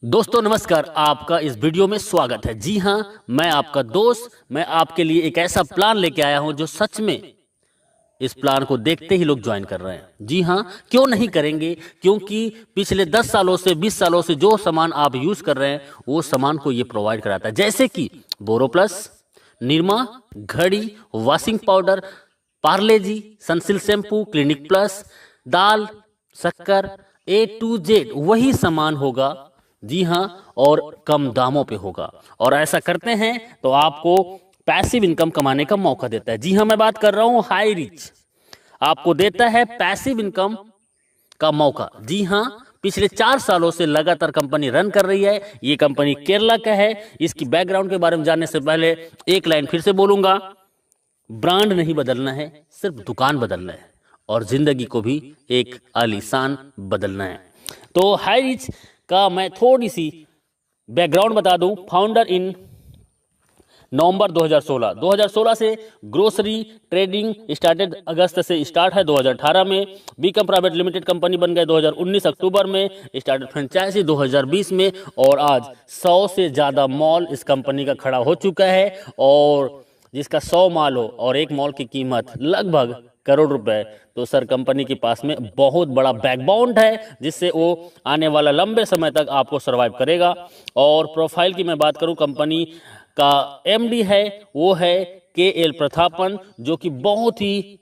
दोस्तों नमस्कार, आपका इस वीडियो में स्वागत है। जी हाँ, मैं आपका दोस्त, मैं आपके लिए एक ऐसा प्लान लेके आया हूं जो सच में इस प्लान को देखते ही लोग ज्वाइन कर रहे हैं। जी हाँ, क्यों नहीं करेंगे? क्योंकि पिछले 10 सालों से 20 सालों से जो सामान आप यूज कर रहे हैं वो सामान को ये प्रोवाइड कराता है, जैसे कि बोरोप्लस, निरमा, घड़ी, वॉशिंग पाउडर, पार्ले जी, सनसिल्क शैम्पू, क्लिनिक प्लस, दाल, शक्कर, A to Z वही सामान होगा। जी हाँ, और कम दामों पे होगा। और ऐसा करते हैं तो आपको पैसिव इनकम कमाने का मौका देता है। जी हाँ, मैं बात कर रहा हूँ हाई रिच, आपको देता है पैसिव इनकम का मौका। जी हाँ, पिछले 4 सालों से लगातार कंपनी रन कर रही है। ये कंपनी केरला का है। इसकी बैकग्राउंड के बारे में जानने से पहले एक लाइन फिर से बोलूंगा, ब्रांड नहीं बदलना है, सिर्फ दुकान बदलना है और जिंदगी को भी एक आलीशान बदलना है। तो हाई रिच का मैं थोड़ी सी बैकग्राउंड बता दूं। फाउंडर इन नवंबर 2016 से ग्रोसरी ट्रेडिंग स्टार्टेड, अगस्त से स्टार्ट है 2018 में। बीकम प्राइवेट लिमिटेड कंपनी बन गए 2019 अक्टूबर में। स्टार्टेड फ्रेंचाइजी 2020 में और आज 100 से ज़्यादा मॉल इस कंपनी का खड़ा हो चुका है। और जिसका 100 मॉल हो और एक मॉल की कीमत लगभग करोड़ रुपए, तो सर कंपनी के पास में बहुत बड़ा बैकबोन है जिससे वो आने वाला लंबे समय तक आपको सरवाइव करेगा। और प्रोफाइल की मैं बात करूं, कंपनी का एमडी है वो है KL प्रतापन, जो कि बहुत ही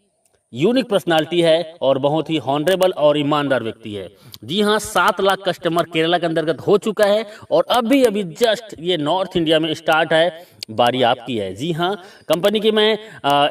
यूनिक पर्सनालिटी है और बहुत ही हॉनरेबल और ईमानदार व्यक्ति है। जी हाँ, 7 लाख कस्टमर केरला के अंतर्गत हो चुका है और अभी अभी जस्ट ये नॉर्थ इंडिया में स्टार्ट है, बारी आपकी है। जी हाँ, कंपनी की मैं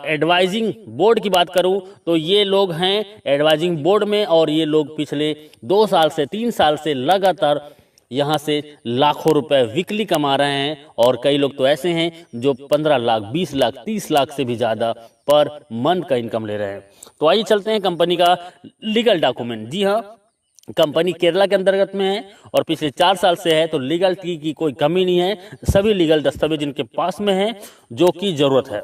एडवाइजिंग बोर्ड की बात करूं तो ये लोग हैं एडवाइजिंग बोर्ड में और ये लोग पिछले 2 साल से 3 साल से लगातार यहाँ से लाखों रुपए वीकली कमा रहे हैं। और कई लोग तो ऐसे हैं जो 15 लाख, 20 लाख, 30 लाख से भी ज़्यादा पर मंथ का इनकम ले रहे हैं। तो आइए चलते हैं कंपनी का लीगल डॉक्यूमेंट। जी हाँ, कंपनी केरला के अंतर्गत में है और पिछले 4 साल से है, तो लीगलिटी की कोई कमी नहीं है। सभी लीगल दस्तावेज इनके पास में है जो कि जरूरत है।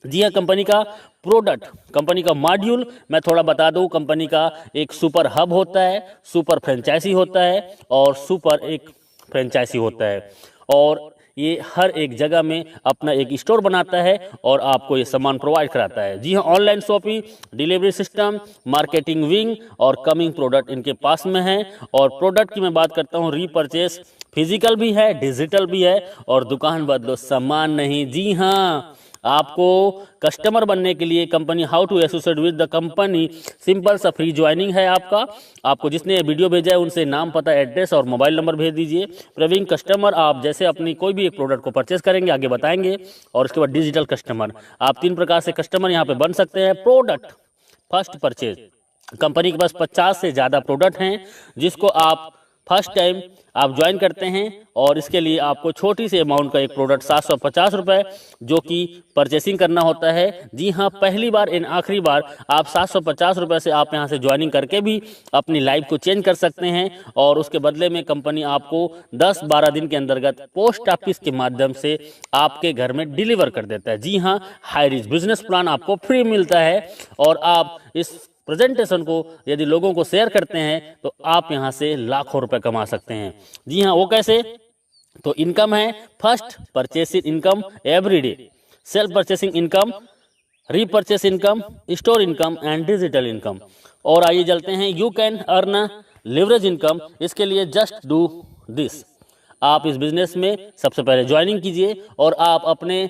जी हाँ, कंपनी का प्रोडक्ट, कंपनी का मॉड्यूल मैं थोड़ा बता दूं। कंपनी का एक सुपर हब होता है, सुपर फ्रेंचाइजी होता है और सुपर एक फ्रेंचाइजी होता है। और ये हर एक जगह में अपना एक स्टोर बनाता है और आपको ये सामान प्रोवाइड कराता है। जी हाँ, online shopping, delivery system, marketing wing और कमिंग प्रोडक्ट इनके पास में है। और प्रोडक्ट की मैं बात करता हूँ, रीपरचेस फिजिकल भी है, डिजिटल भी है और दुकान बदलो सामान नहीं। जी हाँ, आपको कस्टमर बनने के लिए company how to associate with the company, simple सा फ्री ज्वाइनिंग है आपको जिसने वीडियो भेजा है उनसे नाम, पता, एड्रेस और मोबाइल नंबर भेज दीजिए। प्रवीण कस्टमर, आप जैसे अपनी कोई भी एक प्रोडक्ट को परचेस करेंगे आगे बताएंगे। और उसके बाद डिजिटल कस्टमर, आप 3 प्रकार से कस्टमर यहाँ पे बन सकते हैं। प्रोडक्ट फर्स्ट परचेज, कंपनी के पास 50 से ज़्यादा प्रोडक्ट हैं जिसको आप फर्स्ट टाइम आप ज्वाइन करते हैं और इसके लिए आपको छोटी सी अमाउंट का एक प्रोडक्ट 750 रुपये जो कि परचेसिंग करना होता है। जी हाँ, पहली बार इन आखिरी बार आप 750 रुपये से आप यहाँ से ज्वाइनिंग करके भी अपनी लाइफ को चेंज कर सकते हैं। और उसके बदले में कंपनी आपको 10-12 दिन के अंतर्गत पोस्ट ऑफिस के माध्यम से आपके घर में डिलीवर कर देता है। जी हाँ, हाई रिच बिजनेस प्लान आपको फ्री मिलता है और आप इस प्रेजेंटेशन को यदि लोगों को शेयर करते हैं तो आप यहां से लाखों रुपए कमा सकते हैं। जी हाँ, वो कैसे? तो इनकम है first purchasing income everyday, self purchasing income, repurchase income, store income and digital income. और आइए चलते हैं, you can earn leverage income. इसके लिए जस्ट डू दिस, आप इस बिजनेस में सबसे पहले ज्वाइनिंग कीजिए और आप अपने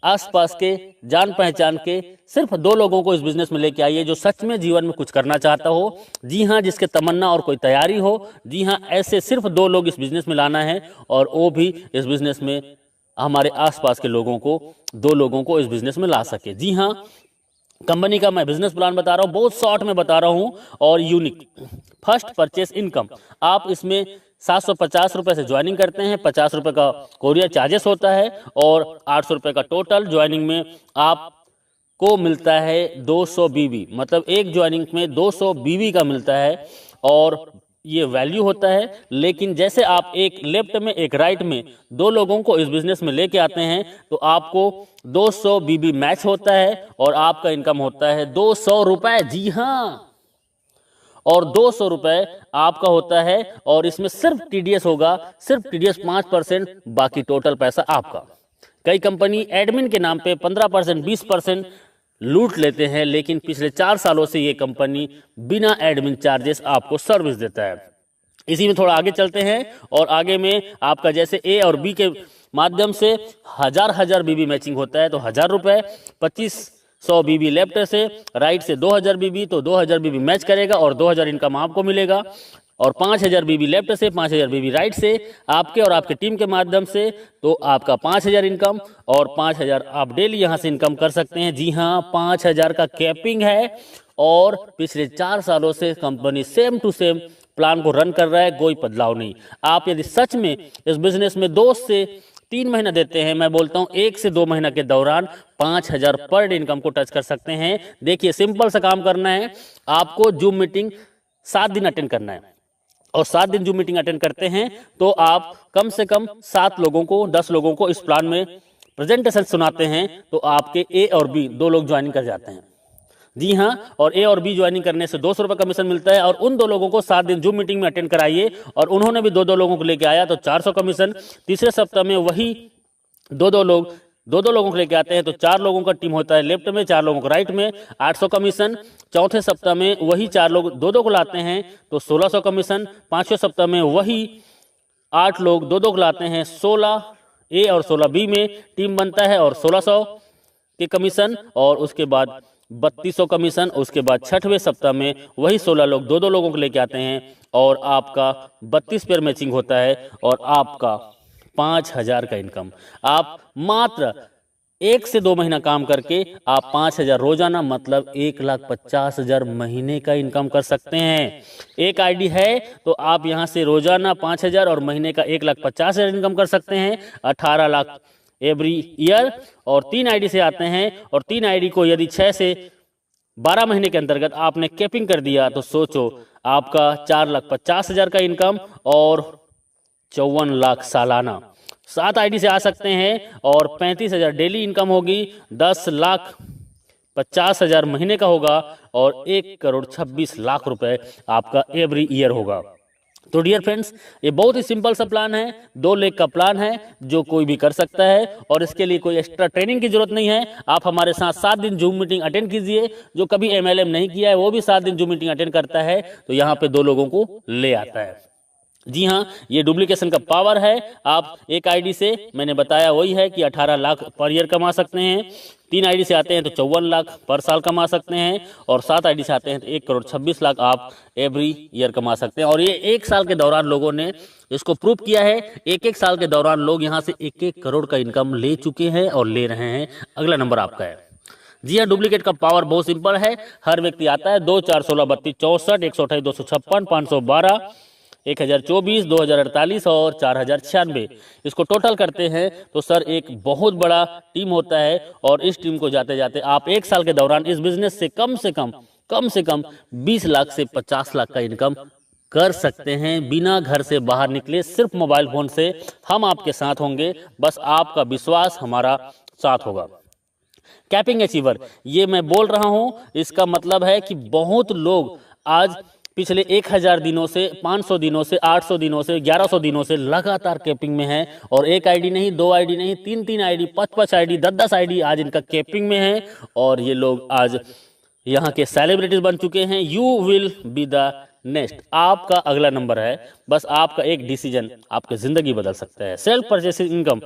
आसपास के जान पहचान के सिर्फ 2 लोगों को इस बिजनेस में लेके आइए जो सच में जीवन में कुछ करना चाहता हो। जी हाँ, जिसके तमन्ना और कोई तैयारी हो। जी हाँ, ऐसे सिर्फ 2 लोग इस बिजनेस में लाना है और वो भी इस बिजनेस में हमारे आसपास के लोगों को, 2 लोगों को इस बिजनेस में ला सके। जी हाँ, कंपनी का मैं बिजनेस प्लान बता रहा हूँ, बहुत शॉर्ट में बता रहा हूँ और यूनिक। फर्स्ट परचेस इनकम, आप इसमें 750 रुपये से ज्वाइनिंग करते हैं, 50 रुपये का कोरियर चार्जेस होता है और 800 रुपये का टोटल ज्वाइनिंग में आपको मिलता है 200 बीबी, मतलब एक ज्वाइनिंग में 200 बीबी का मिलता है और ये वैल्यू होता है। लेकिन जैसे आप एक लेफ्ट में एक राइट में 2 लोगों को इस बिजनेस में लेके आते हैं तो आपको 200 बीबी मैच होता है और आपका इनकम होता है 200 रुपये। जी हाँ, और 200 रुपये आपका होता है। और इसमें सिर्फ टीडीएस होगा, सिर्फ टीडीएस 5%, बाकी टोटल पैसा आपका। कई कंपनी एडमिन के नाम पे 15%, 20% लूट लेते हैं, लेकिन पिछले 4 सालों से ये कंपनी बिना एडमिन चार्जेस आपको सर्विस देता है। इसी में थोड़ा आगे चलते हैं, और आगे में आपका जैसे ए और बी के माध्यम से हजार बीबी मैचिंग होता है तो 1000 रुपये, 2500 बीबी लेफ्ट से, राइट से 2000 बीबी, तो 2000 बीबी मैच करेगा और 2000 इनकम आपको मिलेगा। और 5000 बीबी लेफ्ट से, 5000 बीबी राइट से, आपके और आपके टीम के माध्यम से, तो आपका 5000 इनकम, और 5000 आप डेली यहाँ से इनकम कर सकते हैं। जी हाँ, 5000 का कैपिंग है, और पिछले 4 सालों से company same to same plan को रन कर रहा है, कोई बदलाव नहीं। आप यदि सच में इस बिजनेस में 2 से 3 महीना देते हैं, मैं बोलता हूं 1 से 2 महीना के दौरान 5000 पर डे इनकम को टच कर सकते हैं। देखिए, सिंपल सा काम करना है, आपको जूम मीटिंग 7 दिन अटेंड करना है, और 7 दिन जूम मीटिंग अटेंड करते हैं तो आप कम से कम 7 लोगों को, 10 लोगों को इस प्लान में प्रेजेंटेशन सुनाते हैं, तो आपके ए और बी 2 लोग ज्वाइनिंग कर जाते हैं। जी हाँ, और ए और बी ज्वाइनिंग करने से 200 रुपये कमीशन मिलता है, और उन 2 लोगों को 7 दिन जूम मीटिंग में अटेंड कराइए, और उन्होंने भी 2 लोगों को लेके आया तो 400 कमीशन। तीसरे सप्ताह में वही 2 लोगों को लेके आते हैं तो 4 लोगों का टीम होता है लेफ्ट में, 4 लोगों को राइट में, 800 कमीशन। चौथे सप्ताह में वही 4 लोग 2 को लाते हैं तो 1600 कमीशन। 5वें सप्ताह में वही 8 लोग 2 को लाते हैं, 16 ए और 16 बी में टीम बनता है, और 1600 के कमीशन, और उसके बाद 3200 कमीशन। उसके बाद 6वें सप्ताह में वही 16 लोग 2 लोगों को लेके आते हैं, और आपका 32 पेयर मैचिंग होता है, और आपका 5000 का इनकम। आप मात्र 1 से 2 महीना काम करके आप 5000 रोजाना, मतलब 1,50,000 महीने का इनकम कर सकते हैं। एक आईडी है तो आप यहां से रोजाना 5000 और महीने का 1,50,000 इनकम कर सकते हैं, 18 लाख एवरी ईयर। और 3 आईडी से आते हैं, और 3 आईडी को यदि 6 से 12 महीने के अंतर्गत आपने कैपिंग कर दिया तो सोचो आपका 4,50,000 का इनकम और 54 लाख सालाना। 7 आईडी से आ सकते हैं और 35,000 डेली इनकम होगी, 10,50,000 महीने का होगा, और 1,26,00,000 रुपए आपका एवरी ईयर होगा। तो डियर फ्रेंड्स, ये बहुत ही सिंपल सा प्लान है, 2 लाख का प्लान है जो कोई भी कर सकता है, और इसके लिए कोई एक्स्ट्रा ट्रेनिंग की जरूरत नहीं है। आप हमारे साथ 7 दिन जूम मीटिंग अटेंड कीजिए। जो कभी एमएलएम नहीं किया है वो भी 7 दिन जूम मीटिंग अटेंड करता है, तो यहाँ पे 2 लोगों को ले आता है। जी हाँ, ये डुप्लीकेशन का पावर है। आप एक आईडी से, मैंने बताया वही है कि 18 लाख पर ईयर कमा सकते हैं। 3 आईडी से आते हैं तो 54 लाख पर साल कमा सकते हैं, और 7 आईडी से आते हैं तो 1,26,00,000 आप एवरी ईयर कमा सकते हैं। और ये 1 साल के दौरान लोगों ने इसको प्रूव किया है। 1 साल के दौरान लोग यहाँ से 1 करोड़ का इनकम ले चुके हैं और ले रहे हैं। अगला नंबर आपका है। जी हाँ, डुप्लीकेट का पावर बहुत सिंपल है। हर व्यक्ति आता है 2, 4, 16, 32, 64, 128, 256, 512, 1024, 2048 और 4096। इसको टोटल करते हैं तो सर एक बहुत बड़ा टीम होता है, और इस टीम को जाते जाते आप 1 साल के दौरान इस बिजनेस से कम से कम 20 लाख से 50 लाख का इनकम कर सकते हैं, बिना घर से बाहर निकले, सिर्फ मोबाइल फोन से। हम आपके साथ होंगे, बस आपका विश्वास हमारा साथ होगा। कैपिंग अचीवर, ये मैं बोल रहा हूं, इसका मतलब है कि बहुत लोग आज पिछले 1000 दिनों से, 500 दिनों से, 800 दिनों से, 1100 दिनों से लगातार कैपिंग में है, और 1 आईडी नहीं, 2 आईडी नहीं, 3 आईडी, 5 आईडी, 10 आईडी आज इनका कैपिंग में है, और ये लोग आज यहाँ के सेलिब्रिटीज बन चुके हैं। You will be the next, आपका अगला नंबर है। बस आपका एक डिसीजन आपकी जिंदगी बदल सकता है। सेल्फ परचेसिंग इनकम,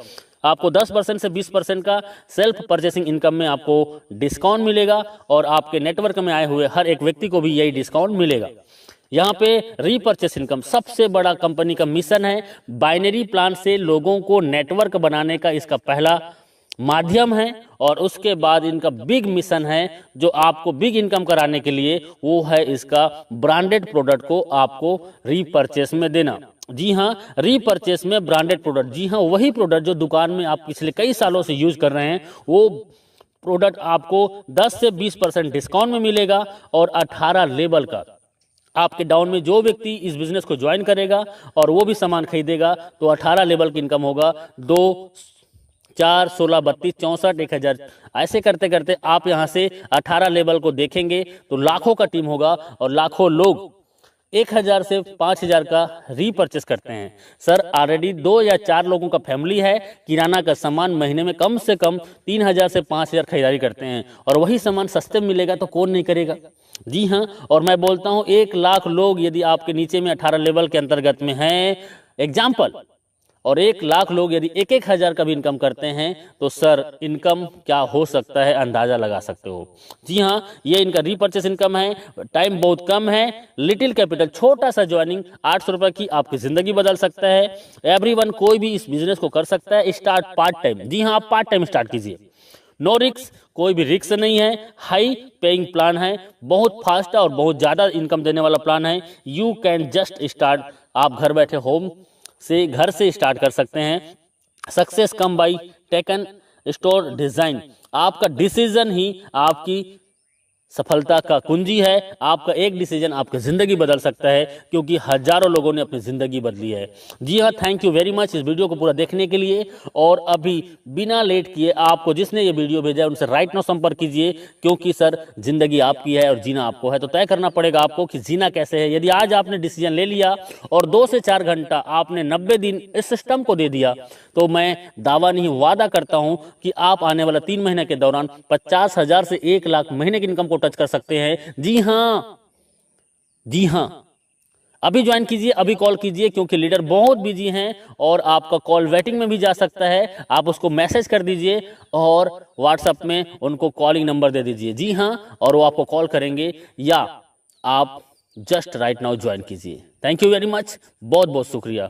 आपको 10% से 20% का सेल्फ परचेसिंग इनकम में आपको डिस्काउंट मिलेगा, और आपके नेटवर्क में आए हुए हर एक व्यक्ति को भी यही डिस्काउंट मिलेगा। यहाँ पे रीपर्चेस इनकम सबसे बड़ा कंपनी का मिशन है। बाइनरी प्लान से लोगों को नेटवर्क बनाने का इसका पहला माध्यम है, और उसके बाद इनका बिग मिशन है जो आपको बिग इनकम कराने के लिए, वो है इसका ब्रांडेड प्रोडक्ट को आपको रीपर्चेस में देना। जी हाँ, रीपर्चेस में ब्रांडेड प्रोडक्ट, जी हाँ, वही प्रोडक्ट जो दुकान में आप पिछले कई सालों से यूज कर रहे हैं, वो प्रोडक्ट आपको 10 से 20% डिस्काउंट में मिलेगा, और 18 लेवल का आपके डाउन में जो व्यक्ति इस बिजनेस को ज्वाइन करेगा और वो भी सामान खरीदेगा तो 18 लेवल की इनकम होगा। 2, 4, 16, 32, 64, 1000, ऐसे करते करते आप यहाँ से 18 लेवल को देखेंगे तो लाखों का टीम होगा, और लाखों लोग 1000 से 5000 का रीपरचेस करते हैं। सर ऑलरेडी 2 या 4 लोगों का फैमिली है, किराना का सामान महीने में कम से कम 3000 से 5000 खरीदारी करते हैं और वही सामान सस्ते में मिलेगा तो कौन नहीं करेगा। जी हाँ, और मैं बोलता हूँ 1 लाख लोग यदि आपके नीचे में 18 लेवल के अंतर्गत में हैं एग्जाम्पल, और 1 लाख लोग यदि 1-1 हज़ार का भी इनकम करते हैं तो सर इनकम क्या हो सकता है अंदाज़ा लगा सकते हो। जी हाँ, ये इनका रीपरचेस इनकम है, टाइम बहुत कम है, लिटिल कैपिटल, छोटा सा ज्वाइनिंग 800 रुपये की आपकी ज़िंदगी बदल सकता है। एवरीवन कोई भी इस बिजनेस को कर सकता है, स्टार्ट पार्ट टाइम। जी हाँ, आप पार्ट टाइम स्टार्ट कीजिए, नो रिक्स, कोई भी रिक्स नहीं है, हाई पेइंग प्लान है, बहुत फास्ट और बहुत ज़्यादा इनकम देने वाला प्लान है। यू कैन जस्ट स्टार्ट, आप घर बैठे घर से स्टार्ट कर सकते हैं। Success come by taken store design, आपका डिसीजन ही आपकी सफलता का कुंजी है। आपका एक डिसीजन आपकी ज़िंदगी बदल सकता है, क्योंकि हजारों लोगों ने अपनी ज़िंदगी बदली है। जी हाँ, थैंक यू वेरी मच इस वीडियो को पूरा देखने के लिए। और अभी बिना लेट किए आपको जिसने ये वीडियो भेजा है उनसे राइट नाउ संपर्क कीजिए, क्योंकि सर ज़िंदगी आपकी है और जीना आपको है, तो तय करना पड़ेगा आपको कि जीना कैसे है। यदि आज आपने डिसीजन ले लिया और 2 से 4 घंटा आपने 90 दिन इस सिस्टम को दे दिया, तो मैं दावा नहीं वादा करता हूं कि आप आने वाला 3 महीने के दौरान 50,000 से 1 लाख महीने की इनकम को टच कर सकते हैं। जी हाँ, जी हाँ, अभी ज्वाइन कीजिए, अभी कॉल कीजिए, क्योंकि लीडर बहुत बिजी हैं और आपका कॉल वेटिंग में भी जा सकता है। आप उसको मैसेज कर दीजिए और व्हाट्सएप में उनको कॉलिंग नंबर दे दीजिए। जी हाँ, और वो आपको कॉल करेंगे, या आप जस्ट राइट नाउ ज्वाइन कीजिए। थैंक यू वेरी मच, बहुत बहुत शुक्रिया।